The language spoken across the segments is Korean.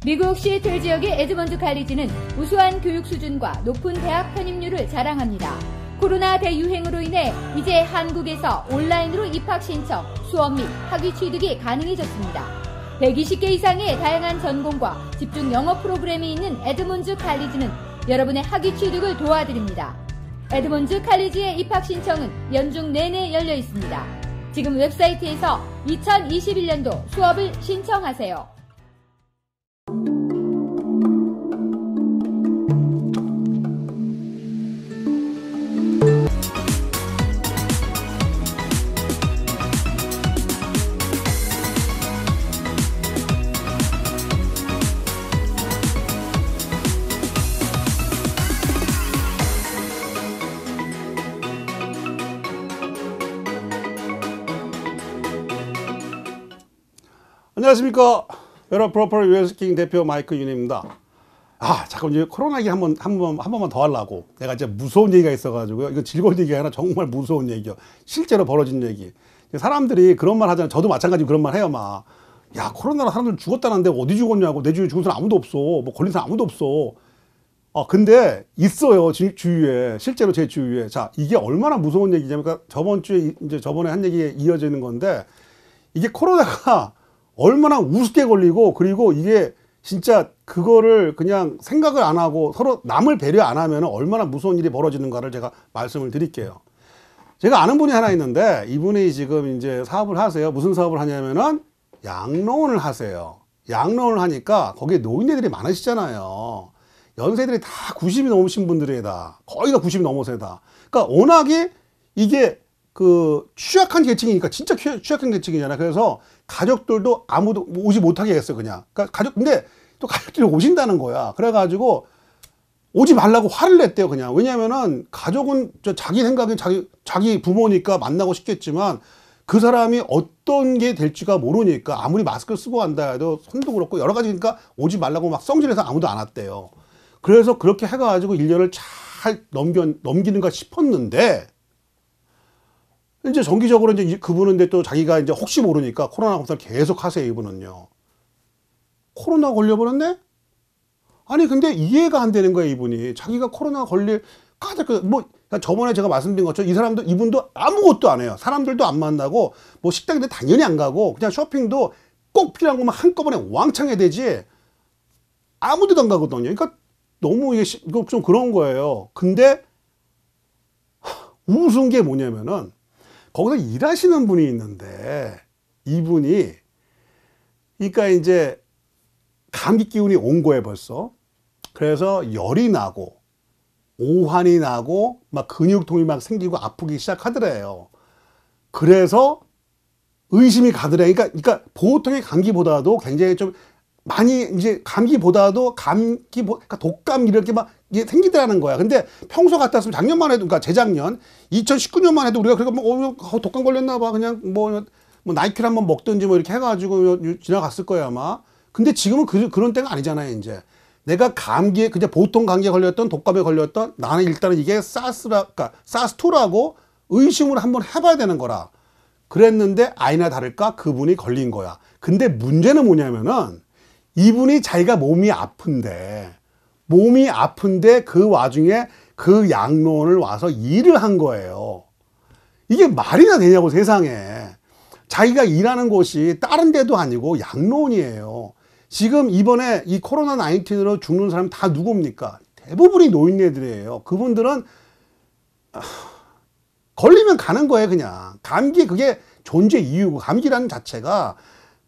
미국 시애틀 지역의 에드먼드 칼리지는 우수한 교육 수준과 높은 대학 편입률을 자랑합니다. 코로나 대유행으로 인해 이제 한국에서 온라인으로 입학 신청, 수업 및 학위 취득이 가능해졌습니다. 120개 이상의 다양한 전공과 집중 영어 프로그램이 있는 에드먼드 칼리지는 여러분의 학위 취득을 도와드립니다. 에드먼드 칼리지의 입학 신청은 연중 내내 열려 있습니다. 지금 웹사이트에서 2021년도 수업을 신청하세요. 안녕하십니까. 여러 프로퍼 유에스킹 대표 마이크 윤입니다. 잠깐 이제 코로나 얘기 한 번만 더 하려고. 내가 이제 무서운 얘기가 있어가지고요. 이건 즐거운 얘기가 아니라 정말 무서운 얘기요. 실제로 벌어진 얘기. 사람들이 그런 말 하잖아요. 저도 마찬가지로 그런 말 해요, 막. 야, 코로나로 사람들 죽었다는데 어디 죽었냐고. 내 주위에 죽은 사람 아무도 없어. 뭐 걸린 사람 아무도 없어. 근데 있어요. 주위에. 실제로 제 주위에. 자, 이게 얼마나 무서운 얘기냐면, 저번에 한 얘기에 이어지는 건데, 이게 코로나가 얼마나 우습게 걸리고, 그리고 이게 진짜 그거를 그냥 생각을 안 하고 서로 남을 배려 안 하면 얼마나 무서운 일이 벌어지는가를 제가 말씀을 드릴게요. 제가 아는 분이 하나 있는데, 이분이 지금 이제 사업을 하세요. 무슨 사업을 하냐면은 양로원을 하세요. 양로원을 하니까 거기에 노인네들이 많으시잖아요. 연세들이 다 90이 넘으신 분들이다. 거의 다 90이 넘어서다. 그러니까 워낙에 이게 취약한 계층이니까 진짜 취약한 계층이잖아요. 그래서 가족들도 아무도 오지 못하게 했어요, 그냥. 그러니까 근데 또 가족들이 오신다는 거야. 그래가지고 오지 말라고 화를 냈대요, 그냥. 왜냐면은 가족은 자기 생각에 자기 부모니까 만나고 싶겠지만 그 사람이 어떤 게 될지가 모르니까 아무리 마스크를 쓰고 간다 해도 손도 그렇고 여러 가지니까 오지 말라고 막 성질내서 아무도 안 왔대요. 그래서 그렇게 해가지고 1년을 잘 넘기는가 싶었는데, 이제 정기적으로 이제 그분은 또 자기가 이제 혹시 모르니까 코로나 검사를 계속 하세요, 이분은요. 코로나 걸려버렸네? 아니, 근데 이해가 안 되는 거예요, 이분이. 자기가 코로나 저번에 제가 말씀드린 것처럼 이분도 아무것도 안 해요. 사람들도 안 만나고, 뭐 식당인데 당연히 안 가고, 그냥 쇼핑도 꼭 필요한 것만 한꺼번에 왕창 해야 되지, 아무 데도 안 가거든요. 그러니까 너무 이게 좀 그런 거예요. 근데, 우스운 게 뭐냐면은, 거기서 일하시는 분이 있는데, 이분이, 그러니까 이제, 감기 기운이 온 거예요, 벌써. 그래서 열이 나고, 오한이 나고, 막 근육통이 막 생기고 아프기 시작하더래요. 그래서 의심이 가더래요. 그러니까 보통의 감기보다도 굉장히 좀 많이 이제 감기보다도 그러니까 독감 이렇게 막 이게 생기더라는 거야. 근데 평소 같았으면 작년만 해도, 그러니까 재작년 2019년만 해도 우리가 그러니까 독감 걸렸나 봐, 그냥 뭐 나이키를 한번 먹든지 뭐 이렇게 해가지고 지나갔을 거야 아마. 근데 지금은 그런 때가 아니잖아요. 이제 내가 감기에 그냥 보통 감기에 걸렸던 독감에 걸렸던, 나는 일단은 이게 사스2라고 의심을 한번 해봐야 되는 거라 그랬는데, 아니나 다를까 그분이 걸린 거야. 근데 문제는 뭐냐면은, 이분이 자기가 몸이 아픈데 그 와중에 그 양로원을 와서 일을 한 거예요. 이게 말이나 되냐고, 세상에. 자기가 일하는 곳이 다른 데도 아니고 양로원이에요. 지금 이번에 이 코로나 19으로 죽는 사람 다 누굽니까? 대부분이 노인네들이에요. 그분들은 걸리면 가는 거예요, 그냥. 감기, 그게 존재 이유고, 감기라는 자체가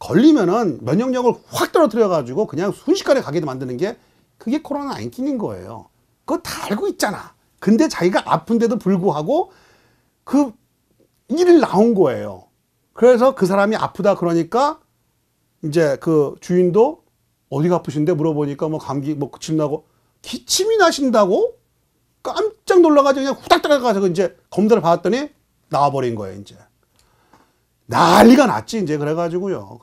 걸리면은 면역력을 확 떨어뜨려가지고 그냥 순식간에 가게 만드는 게, 그게 코로나 19인 거예요. 그거 다 알고 있잖아. 근데 자기가 아픈데도 불구하고 그 일을 나온 거예요. 그래서 그 사람이 아프다 그러니까 이제 그 주인도 어디가 아프신데 물어보니까 뭐 감기 뭐 기침 나고, 기침이 나신다고? 깜짝 놀라가지고 그냥 후딱 들어가서 이제 검사를 받았더니 나와버린 거예요, 이제. 난리가 났지, 이제. 그래가지고요.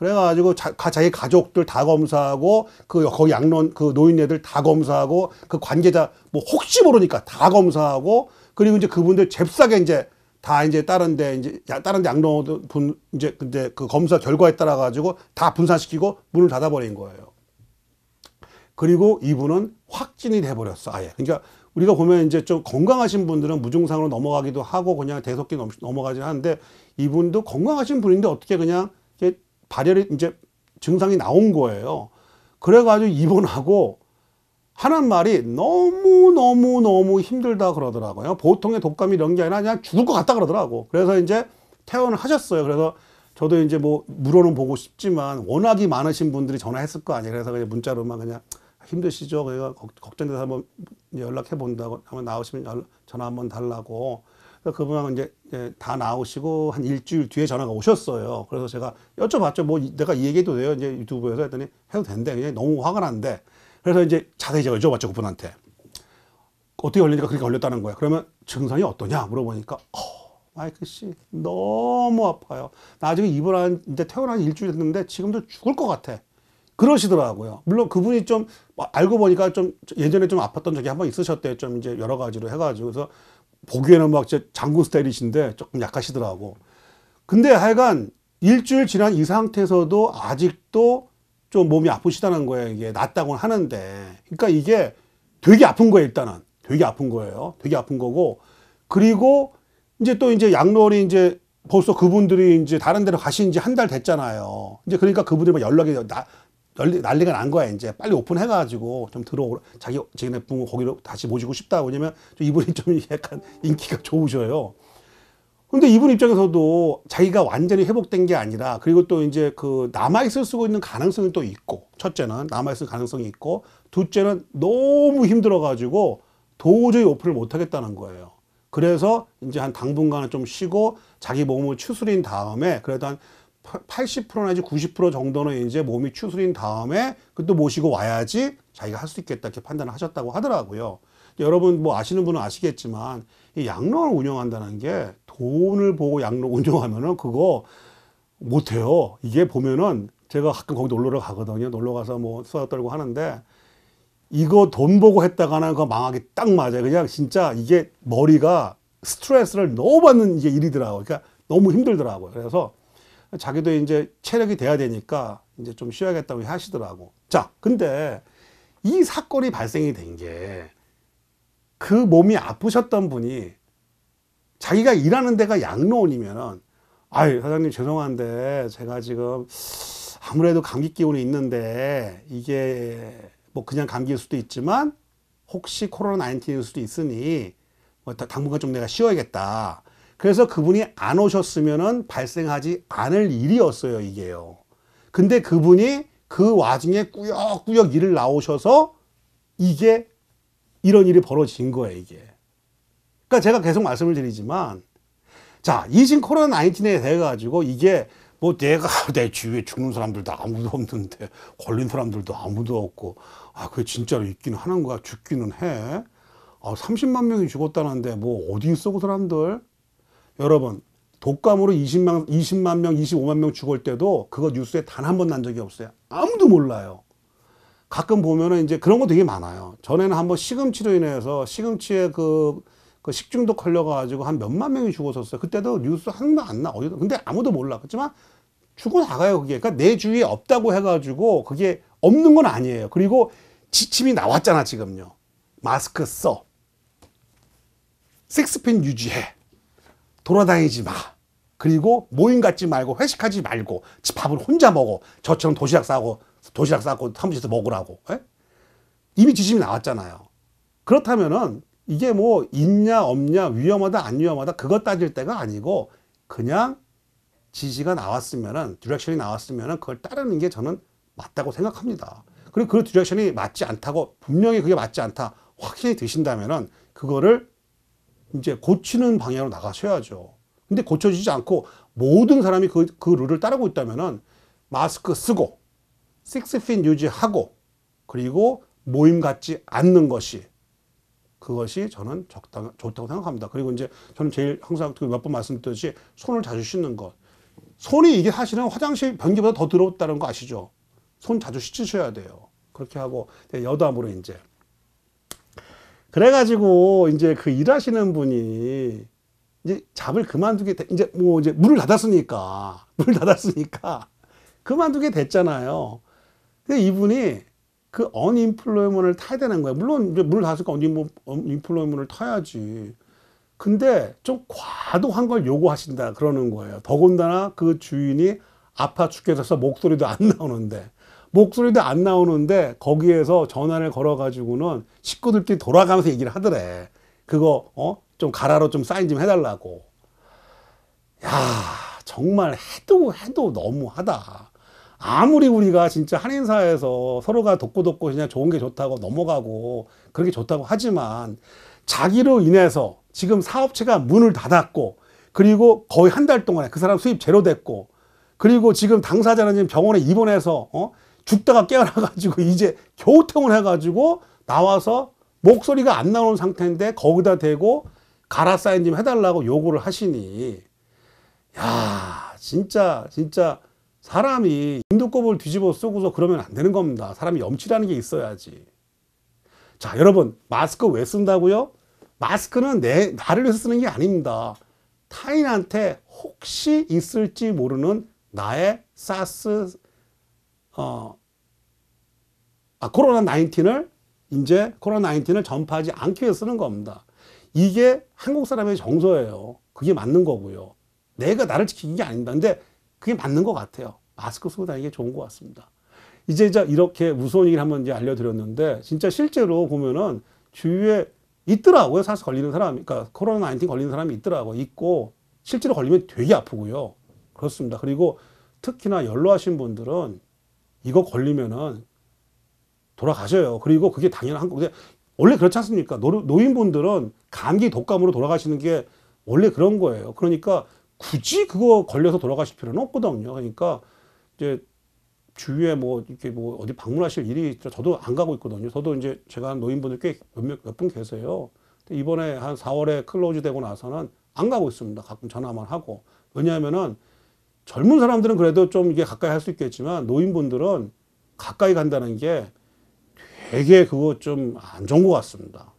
자기 가족들 다 검사하고, 거기 양로원, 노인네들 다 검사하고, 관계자, 뭐, 혹시 모르니까 다 검사하고, 그리고 이제 그분들 잽싸게 이제, 다른 데 양로원 근데 그 검사 결과에 따라가지고 다 분산시키고 문을 닫아버린 거예요. 그리고 이분은 확진이 돼버렸어, 아예. 그러니까 우리가 보면 이제 좀 건강하신 분들은 무증상으로 넘어가기도 하고 그냥 대속기 넘어가긴 하는데 이분도 건강하신 분인데 어떻게 그냥 발열이 이제 증상이 나온 거예요. 그래가지고 입원하고 하는 말이 너무 힘들다 그러더라고요. 보통의 독감이 이런 게 아니라 그냥 죽을 것 같다 그러더라고. 그래서 이제 퇴원을 하셨어요. 그래서 저도 이제 뭐 물어는 보고 싶지만 워낙이 많으신 분들이 전화했을 거 아니에요. 그래서 그냥 문자로만 그냥 힘드시죠? 그래서 걱정돼서 한번 연락해 본다고 한번 나오시면 전화 한번 달라고. 그래서 그분하고 이제 다 나오시고 한 일주일 뒤에 전화가 오셨어요. 그래서 제가 여쭤봤죠. 뭐 내가 이 얘기해도 돼요? 이제 유튜브에서 했더니 해도 된대. 그냥 너무 화가 난대. 그래서 이제 자세히 제가 여쭤봤죠. 그분한테. 어떻게 걸리니까 그렇게 걸렸다는 거야. 그러면 증상이 어떠냐? 물어보니까 마이크 씨 너무 아파요. 나중에 입원한 이제 퇴원한 일주일 됐는데 지금도 죽을 것 같아. 그러시더라고요. 물론 그분이 좀 알고 보니까 좀 예전에 좀 아팠던 적이 한번 있으셨대요. 좀 이제 여러 가지로 해가지고. 그래서 보기에는 막 진짜 장군 스타일이신데 조금 약하시더라고. 근데 하여간 일주일 지난 이 상태에서도 아직도 좀 몸이 아프시다는 거예요. 이게 낫다고는 하는데. 그러니까 이게 되게 아픈 거예요, 일단은. 되게 아픈 거예요. 되게 아픈 거고. 그리고 이제 또 이제 양로원이 이제 벌써 그분들이 이제 다른 데로 가신 지 한 달 됐잖아요. 이제 그러니까 그분들이 막 연락이 난리가 난 거야. 이제 빨리 오픈해가지고 좀 자기네 부모 거기로 다시 모시고 싶다. 왜냐면 이분이 좀 약간 인기가 좋으셔요. 근데 이분 입장에서도 자기가 완전히 회복된 게 아니라 그리고 또 이제 그 남아있을 수 있는 가능성이 또 있고, 첫째는 남아있을 가능성이 있고, 둘째는 너무 힘들어가지고 도저히 오픈을 못 하겠다는 거예요. 그래서 이제 한 당분간은 좀 쉬고 자기 몸을 추스린 다음에 그래도 한 80% 내지 90% 정도는 이제 몸이 추스린 다음에 그것도 모시고 와야지 자기가 할 수 있겠다 이렇게 판단을 하셨다고 하더라고요. 여러분 뭐 아시는 분은 아시겠지만 이 양로원을 운영한다는 게 돈을 보고 양로원 운영하면은 그거 못해요. 이게 보면은 제가 가끔 거기 놀러 가거든요. 놀러 가서 뭐 수다 떨고 하는데 이거 돈 보고 했다가는 그거 망하기 딱 맞아요. 그냥 진짜 이게 머리가 스트레스를 너무 받는 이게 일이더라고요. 그러니까 너무 힘들더라고요. 그래서 자기도 이제 체력이 돼야 되니까 이제 좀 쉬어야겠다고 하시더라고. 자, 근데 이 사건이 발생이 된 게 그 몸이 아프셨던 분이 자기가 일하는 데가 양로원이면은 아유, 사장님 죄송한데 제가 지금 아무래도 감기 기운이 있는데 이게 뭐 그냥 감기일 수도 있지만 혹시 코로나19일 수도 있으니 뭐 당분간 좀 내가 쉬어야겠다. 그래서 그분이 안 오셨으면은 발생하지 않을 일이었어요, 이게요. 근데 그분이 그 와중에 꾸역꾸역 일을 나오셔서 이게 이런 일이 벌어진 거예요, 이게. 그러니까 제가 계속 말씀을 드리지만 자, 이 지금 코로나19에 대해 가지고 이게 뭐 내가 내 주위에 죽는 사람들도 아무도 없는데 걸린 사람들도 아무도 없고 아, 그게 진짜로 있기는 하는 거야. 죽기는 해. 아, 30만 명이 죽었다는데 뭐 어디 있어, 그 사람들? 여러분, 독감으로 20만 명, 25만 명 죽을 때도 그거 뉴스에 단 한 번 난 적이 없어요. 아무도 몰라요. 가끔 보면은 이제 그런 거 되게 많아요. 전에는 한번 시금치로 인해서 시금치에 그 식중독 걸려가지고 한 몇만 명이 죽었었어요. 그때도 뉴스 한 번 안 나. 어디도. 근데 아무도 몰라. 그렇지만 죽어나가요, 그게. 그러니까 내 주위에 없다고 해가지고 그게 없는 건 아니에요. 그리고 지침이 나왔잖아, 지금요. 마스크 써. 6핀 유지해. 돌아다니지 마. 그리고 모임 갖지 말고 회식하지 말고 밥을 혼자 먹어. 저처럼 도시락 싸고 사무실에서 먹으라고. 에? 이미 지침이 나왔잖아요. 그렇다면은 이게 뭐 있냐 없냐 위험하다 안 위험하다 그것 따질 때가 아니고 그냥 지시가 나왔으면은 디렉션이 나왔으면은 그걸 따르는 게 저는 맞다고 생각합니다. 그리고 그 디렉션이 맞지 않다고 분명히 그게 맞지 않다 확신이 드신다면은 그거를 이제 고치는 방향으로 나가셔야죠. 근데 고쳐지지 않고 모든 사람이 그 룰을 따르고 있다면은 마스크 쓰고 6핀 유지하고 그리고 모임 갖지 않는 것이 그것이 저는 좋다고 생각합니다. 그리고 이제 저는 제일 항상 몇 번 말씀드렸듯이 손을 자주 씻는 것. 손이 이게 사실은 화장실 변기보다 더 더럽다는 거 아시죠? 손 자주 씻으셔야 돼요. 그렇게 하고 여담으로 이제 그래가지고 이제 그 일하시는 분이 이제 잡을 그만두게 이제 뭐 이제 문을 닫았으니까 그만두게 됐잖아요. 근데 이분이 그 언임플로이먼트를 타야 되는 거예요. 물론 이제 문을 닫았으니까 언임플로이먼트를 타야지. 근데 좀 과도한 걸 요구하신다 그러는 거예요. 더군다나 그 주인이 아파 죽겠어서 목소리도 안 나오는데 거기에서 전화를 걸어가지고는 식구들끼리 돌아가면서 얘기를 하더래. 그거 좀 가라로 좀 사인 좀 해달라고. 야, 정말 해도 너무하다. 아무리 우리가 진짜 한인사회에서 서로가 돕고 그냥 좋은 게 좋다고 넘어가고 그런 게 좋다고 하지만 자기로 인해서 지금 사업체가 문을 닫았고 그리고 거의 한 달 동안에 그 사람 수입 제로 됐고 그리고 지금 당사자는 지금 병원에 입원해서 죽다가 깨어나가지고 이제 겨우 퇴원해가지고 나와서 목소리가 안 나오는 상태인데 거기다 대고 가라 사인 좀 해달라고 요구를 하시니 야 진짜 사람이 인두껍을 뒤집어 쓰고서 그러면 안 되는 겁니다. 사람이 염치라는 게 있어야지. 자 여러분 마스크 왜 쓴다고요? 마스크는 나를 위해서 쓰는 게 아닙니다. 타인한테 혹시 있을지 모르는 나의 사스 코로나19을 이제 코로나19을 전파하지 않기 위해서 쓰는 겁니다. 이게 한국 사람의 정서예요. 그게 맞는 거고요. 내가 나를 지키는 게 아닙니다. 근데 그게 맞는 것 같아요. 마스크 쓰고 다니는 게 좋은 것 같습니다. 이제 이렇게 무서운 얘기를 한번 이제 알려드렸는데 진짜 실제로 보면은 주위에 있더라고요. 사실 걸리는 사람이, 그러니까 코로나19 걸리는 사람이 있고 실제로 걸리면 되게 아프고요. 그렇습니다. 그리고 특히나 연로하신 분들은 이거 걸리면은 돌아가셔요. 그리고 그게 당연한 거고 원래 그렇지 않습니까? 노인분들은 감기 독감으로 돌아가시는 게 원래 그런 거예요. 그러니까 굳이 그거 걸려서 돌아가실 필요는 없거든요. 그러니까 이제 주위에 이렇게 어디 방문하실 일이 있죠. 저도 안 가고 있거든요. 저도 이제 제가 한 노인분들 꽤 몇 분 계세요. 근데 이번에 한 4월에 클로즈 되고 나서는 안 가고 있습니다. 가끔 전화만 하고. 왜냐하면은 젊은 사람들은 그래도 좀 이게 가까이 할 수 있겠지만 노인분들은 가까이 간다는 게 되게 그거 좀 안 좋은 것 같습니다.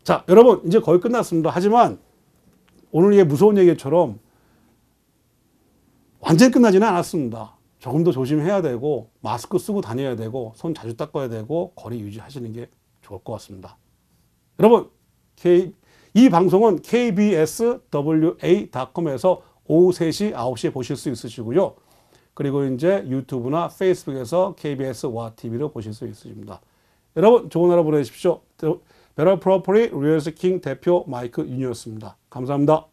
자, 여러분 이제 거의 끝났습니다. 하지만 오늘 이 무서운 얘기처럼 완전히 끝나지는 않았습니다. 조금 더 조심해야 되고 마스크 쓰고 다녀야 되고 손 자주 닦아야 되고 거리 유지하시는 게 좋을 것 같습니다. 여러분 이 방송은 kbswa.com에서 오후 3시, 9시에 보실 수 있으시고요. 그리고 이제 유튜브나 페이스북에서 KBS 와TV로 보실 수 있으십니다. 여러분 좋은 하루 보내십시오. 베러 프로퍼리 리얼스킹 대표 마이크 윤이었습니다. 감사합니다.